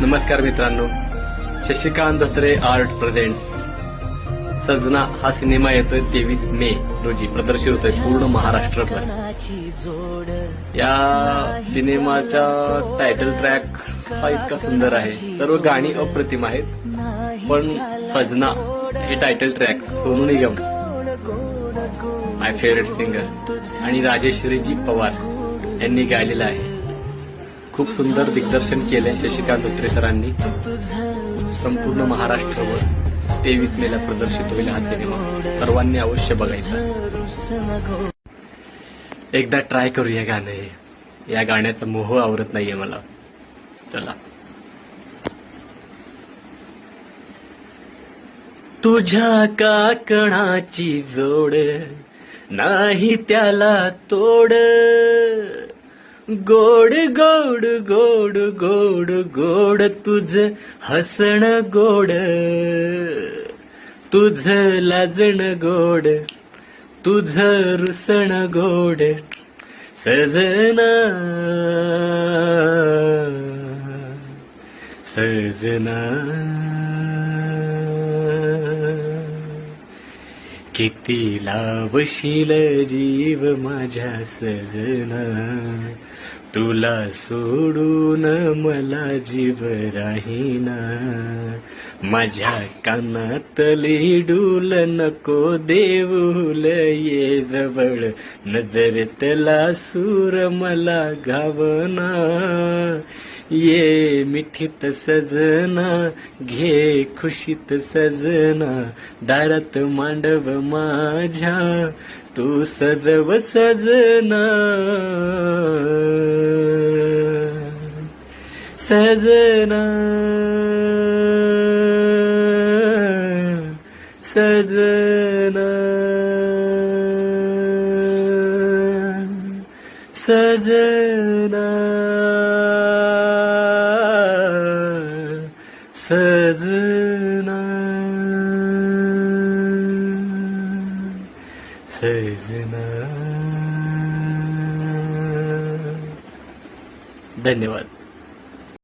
नमस्कार मित्रांनो, Shashikant Dhotre art presents सजना हा सिनेमा येतोय 23 मे रोजी प्रदर्शित होतोय पूर्ण महाराष्ट्रभर. या सिनेमाचा टायटल ट्रॅक हा इतका सुंदर आहे. सर्व गाणी अप्रतिम आहेत, पण सजना हे टायटल ट्रॅक सोनू निगम माय फेवरेट सिंगर आणि राजेश्रीजी पवार यांनी गायलेला आहे. खूप सुंदर दिग्दर्शन केलंय शशिकांत धोत्रे सरांनी. संपूर्ण महाराष्ट्रावर 23 मेला प्रदर्शित होईल हा सिनेमा. सर्वांनी अवश्य बघायचा. एकदा ट्राय करूया गाणं. या गाण्याचा मोह आवरत नाहीये मला. चला. तुझ्या काकणाची जोड नाही त्याला तोड, गोड गोड गोड गोड गोड तुझ हसण गोड, तुझ लाजण गोड, तुझ रुसण गोड, सजना सजना किती लावशील जीव माझ्या सजना, तुला सोडून मला जीव राहीना, माझ्या कानातली डूल नको देऊल ये जवळ, नजरेतला सूर मला गावना, ये मिठीत सजना घे खुशीत सजना, दारात मांडव माझ्या तू सजव सजना, सजना सजना सजना सजना सजना. धन्यवाद.